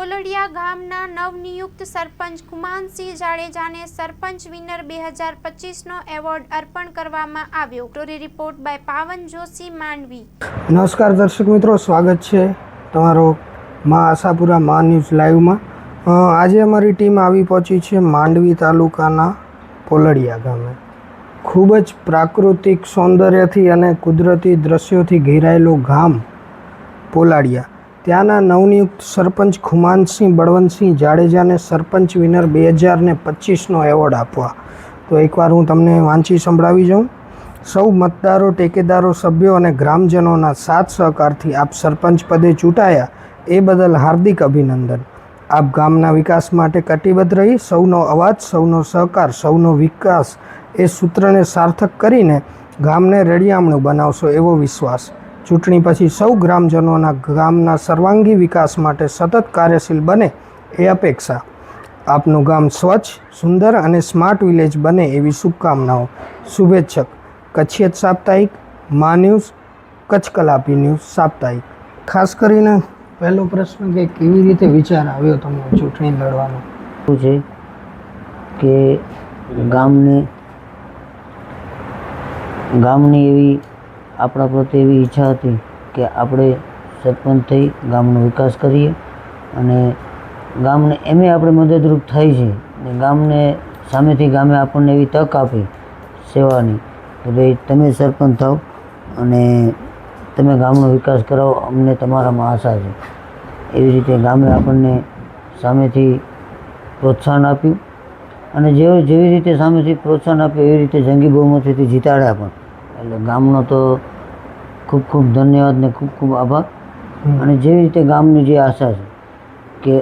પોલડિયા ગામના નવનિયુક્ત સરપંચ કુમાનસિંહ જાડેજાને સરપંચ winner 2025નો award અર્પણ કરવામાં આવ્યો. સ્ટોરી રિપોર્ટ બાય પાવન જોશી માંડવી. નમસ્કાર દર્શક મિત્રો, સ્વાગત છે તમારો મા આશાપુરા મા ન્યૂઝ લાઈવમાં. આજે અમારી ટીમ આવી પહોંચી છે માંડવી તાલુકાના પોલડિયા ગામે. ખૂબ જ પ્રાકૃતિક સૌંદર્યથી અને કુદરતી દ્રશ્યોથી ઘેરાયેલું ગામ પોલાડિયા. ત્યાંના નવનિયુક્ત સરપંચ ખુમાનસિંહ બળવંતસિંહ જાડેજાને સરપંચ વિનર 2025નો એવોર્ડ આપવા. તો એકવાર હું તમને વાંચી સંભળાવી જાઉં. સૌ મતદારો, ટેકેદારો, સભ્યો અને ગ્રામજનોના સાથ સહકારથી આપ સરપંચ પદે ચૂંટાયા એ બદલ હાર્દિક અભિનંદન. આપ ગામના વિકાસ માટે કટિબદ્ધ રહી સૌનો અવાજ, સૌનો સહકાર, સૌનો વિકાસ એ સૂત્રને સાર્થક કરીને ગામને રળિયામણું બનાવશો એવો વિશ્વાસ. ચૂંટણી પછી સૌ ગ્રામજનોના ગામના સર્વાંગી વિકાસ માટે સતત કાર્યશીલ બને એ અપેક્ષા. આપનું ગામ સ્વચ્છ, સુંદર અને સ્માર્ટ વિલેજ બને એવી શુભકામનાઓ. શુભેચ્છક. કચ્છિયત સાપ્તાહિક, મા ન્યૂઝ, કચ્છ કલાપી ન્યૂઝ સાપ્તાહિક. ખાસ કરીને પહેલો પ્રશ્ન કે કેવી રીતે વિચાર આવ્યો તમને ચૂંટણી લડવાનો? શું છે કે ગામની એવી આપણા પ્રત્યે એવી ઈચ્છા હતી કે આપણે સરપંચ થઈ ગામનો વિકાસ કરીએ અને ગામને એમે આપણે મદદરૂપ થઈ છે અને ગામને સામેથી ગામે આપણને એવી તક આપી સેવાની કે ભાઈ તમે સરપંચ થાઓ અને તમે ગામનો વિકાસ કરાવો, અમને તમારામાં આશા છે. એવી રીતે ગામે આપણને સામેથી પ્રોત્સાહન આપ્યું અને જેવી રીતે સામેથી પ્રોત્સાહન આપ્યું એવી રીતે જંગી બહુમતીથી જીતાડ્યા પણ. એટલે ગામનો તો ખૂબ ખૂબ ધન્યવાદ ને ખૂબ ખૂબ આભાર. અને જેવી રીતે ગામની જે આશા છે કે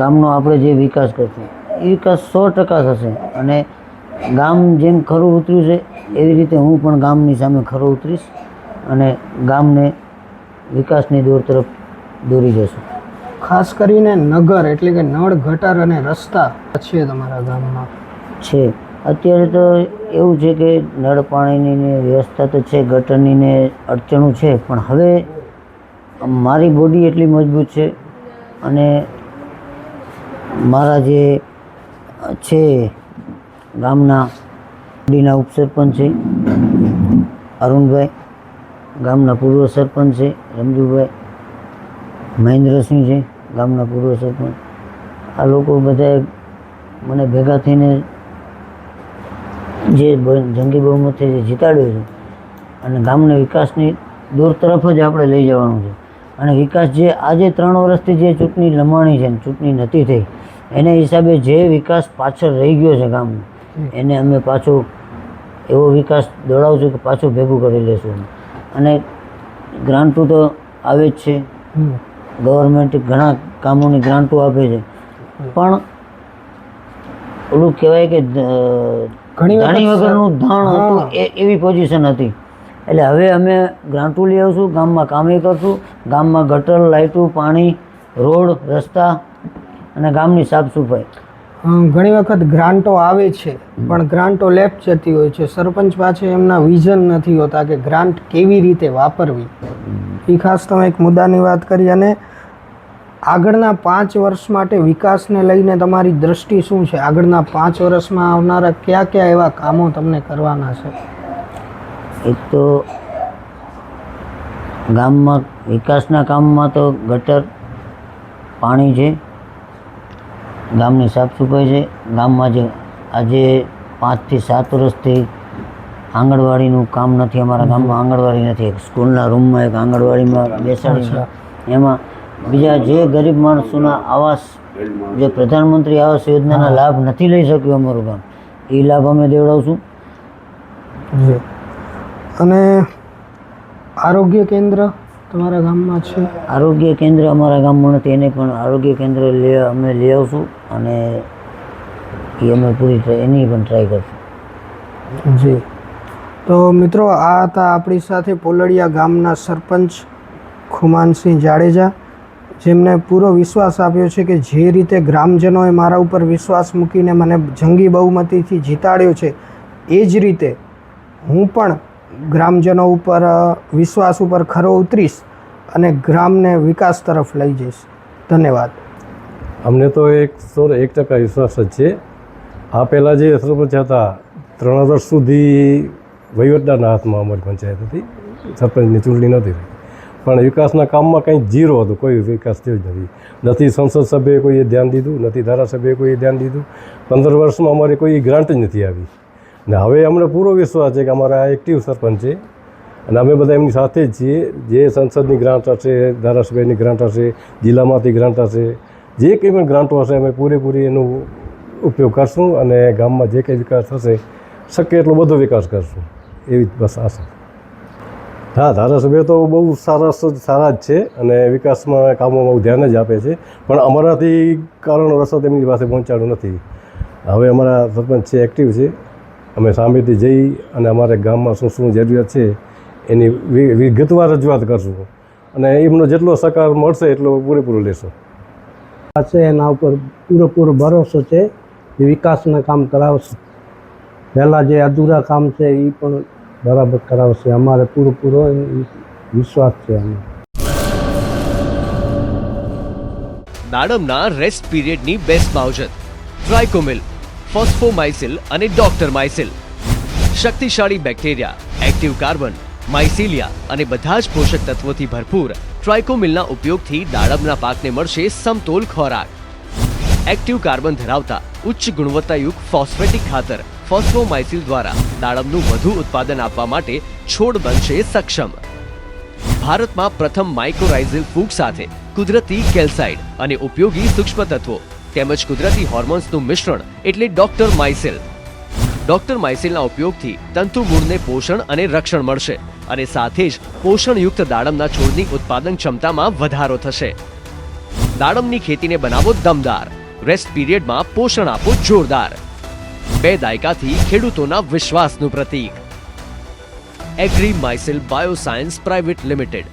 ગામનો આપણે જે વિકાસ કરશું એ વિકાસ 100% થશે અને ગામ જેમ ખરું ઉતર્યું છે એવી રીતે હું પણ ગામની સામે ખરો ઉતરીશ અને ગામને વિકાસની દોર તરફ દોરી જશું. ખાસ કરીને નગર એટલે કે નળ, ગટર અને રસ્તા છે તમારા ગામમાં? છે. અત્યારે તો એવું છે કે નળ પાણીની ને વ્યવસ્થા તો છે, ગટરની ને અડચણો છે, પણ હવે મારી બોડી એટલી મજબૂત છે અને મારા જે છે ગામના બોડીના ઉપસરપંચ છે અરુણભાઈ, ગામના પૂર્વ સરપંચ છે રમજુભાઈ, મહેન્દ્રસિંહ છે ગામના પૂર્વ સરપંચ. આ લોકો બધાએ મને ભેગા થઈને જે જંગી બહુમતી જે જીતાડ્યું છે અને ગામને વિકાસની દોર તરફ જ આપણે લઈ જવાનું છે. અને વિકાસ જે આજે 3 વર્ષથી જે ચૂંટણી લમાણી છે, ચૂંટણી નથી થઈ, એના હિસાબે જે વિકાસ પાછળ રહી ગયો છે ગામનો એને અમે પાછો એવો વિકાસ દોડાવશું કે પાછું ભેગું કરી લેશું. અને ગ્રાન્ટો તો આવે જ છે, ગવર્મેન્ટ ઘણા કામોની ગ્રાન્ટો આપે છે, પણ ઓલું કહેવાય કે ધાણી વગરનું ધાણ હતું એવી પોઝિશન હતી. એટલે હવે અમે ગ્રાન્ટો લઈ આવશું, ગામમાં કામે કરશું, ગામમાં ગટર, લાઇટો, પાણી, રોડ, રસ્તા અને ગામની સાફ સફાઈ. ઘણી વખત ગ્રાન્ટો આવે છે પણ ગ્રાન્ટો લેફ્ટ જતી હોય છે. સરપંચ પાસે એમના વિઝન નથી હોતા કે ગ્રાન્ટ કેવી રીતે વાપરવી. એ ખાસ તમે એક મુદ્દાની વાત કરી. અને આગળના 5 વર્ષ માટે વિકાસને લઈને તમારી દ્રષ્ટિ શું છે? આગળના 5 વર્ષમાં આવનારા કયા કયા એવા કામો તમને કરવાના છે? એક તો ગામમાં વિકાસના કામમાં તો ગટર, પાણી છે, ગામની સાફ સફાઈ છે. ગામમાં જે આજે 5 થી 7 વર્ષથી આંગણવાડીનું કામ નથી. અમારા ગામમાં આંગણવાડી નથી. એક સ્કૂલના રૂમમાં એક આંગણવાડીમાં બેસાડી, એમાં બીજા જે ગરીબ માણસોના આવાસ, જે પ્રધાનમંત્રી આવાસ યોજનાના લાભ નથી લઈ શક્યું અમારું ગામ, એ લાભ અમે દેવડાવશું. અને આરોગ્ય કેન્દ્ર તમારા ગામમાં છે? આરોગ્ય કેન્દ્ર અમારા ગામમાં નથી, એને પણ આરોગ્ય કેન્દ્ર અમે લઈ આવશું અને એ અમે એની પણ ટ્રાય કરશું. જી. તો મિત્રો, આ હતા આપણી સાથે પોલડિયા ગામના સરપંચ ખુમાનસિંહ જાડેજા, જેમને પૂરો વિશ્વાસ આપ્યો છે કે જે રીતે ગ્રામજનોએ મારા ઉપર વિશ્વાસ મૂકીને મને જંગી બહુમતીથી જીતાડ્યો છે એ જ રીતે હું પણ ગ્રામજનો ઉપર વિશ્વાસ ઉપર ખરો ઉતરીશ અને ગ્રામને વિકાસ તરફ લઈ જઈશ. ધન્યવાદ. અમને તો 100% વિશ્વાસ જ છે. આ પહેલાં જે સરપંચ હતા 3 વર્ષ સુધી વહીવટદારના હાથમાં અમારી પંચાયત હતી, સરપંચની ચૂંટણી નહોતી થઈ, પણ વિકાસના કામમાં કંઈ ઝીરો હતું, કોઈ વિકાસ થયો જ નથી. સંસદ સભ્યએ કોઈએ ધ્યાન દીધું, નથી ધારાસભ્યએ કોઈએ ધ્યાન દીધું. 15 વર્ષમાં અમારી કોઈ ગ્રાન્ટ જ નથી આવી. ને હવે અમને પૂરો વિશ્વાસ છે કે અમારા એક્ટિવ સરપંચ છે અને અમે બધા એમની સાથે જ છીએ. જે સંસદની ગ્રાન્ટ હશે, ધારાસભ્યની ગ્રાન્ટ હશે, જિલ્લામાંથી ગ્રાન્ટ હશે, જે કંઈ પણ ગ્રાન્ટો હશે અમે પૂરેપૂરી એનો ઉપયોગ કરશું અને ગામમાં જે કંઈ વિકાસ થશે શક્ય એટલો બધો વિકાસ કરશું, એવી બસ આશા. હા, ધારાસભ્ય તો બહુ સારા જ છે અને વિકાસમાં કામોમાં બહુ ધ્યાન જ આપે છે, પણ અમારાથી કારણોસર એમની પાસે પહોંચાડ્યું નથી. હવે અમારા સરપંચ છે એક્ટિવ છે, અમે સામેથી જઈ અને અમારે ગામમાં શું જરૂરિયાત છે એની વિગતવાર રજૂઆત કરશું અને એમનો જેટલો સહકાર મળશે એટલો પૂરેપૂરો લેશું. છે એના ઉપર પૂરેપૂરો ભરોસો છે એ વિકાસના કામ કરાવશે. પહેલાં જે અધૂરા કામ છે એ પણ બરાબર કરાવશે. અમારે પૂરેપૂરો વિશ્વાસ છે. દાડમના રેસ્ટ પીરિયડની બેસ્ટ માવજત ટ્રાઇકોમિલ, ફોસ્ફોમાઇસિલ અને ડોક્ટર માઇસિલ. શક્તિશાળી બેક્ટેરિયા, એક્ટિવ કાર્બન, માઇસિલિયા અને બધા જ પોષક તત્વોથી ભરપૂર ટ્રાઇકોમિલના ઉપયોગથી દાડમના પાકને મળશે સમતોલ ખોરાક. એક્ટિવ કાર્બન ધરાવતા ઉચ્ચ ગુણવત્તાયુક્ત ફોસ્ફેટિક ખાતર ફોસ્ફોમાઇસિલ દ્વારા દાડમનું વધુ ઉત્પાદન આપવા માટે છોડ બનશે સક્ષમ. ભારતમાં પ્રથમ માઇક્રોરાઇઝલ ફૂગ સાથે કુદરતી કેલ્સાઇડ અને ઉપયોગી સૂક્ષ્મ તત્વો તેમજ કુદરતી હોર્મોન્સનું મિશ્રણ એટલે ડોક્ટર માઇસિલ. ડોક્ટર માઇસિલના ઉપયોગથી તંતુમૂળને પોષણ અને રક્ષણ મળશે અને સાથે જ પોષણયુક્ત દાડમના છોડની ઉત્પાદન ક્ષમતામાં વધારો થશે. દાડમની ખેતીને બનાવો દમદાર, રેસ્ટ પીરિયડમાં પોષણ આપો જોરદાર. 2 દાયકાથી ખેડૂતોના વિશ્વાસનું પ્રતીક. એગ્રી માઇસિલ બાયોસાયન્સ પ્રાઇવેટ લિમિટેડ.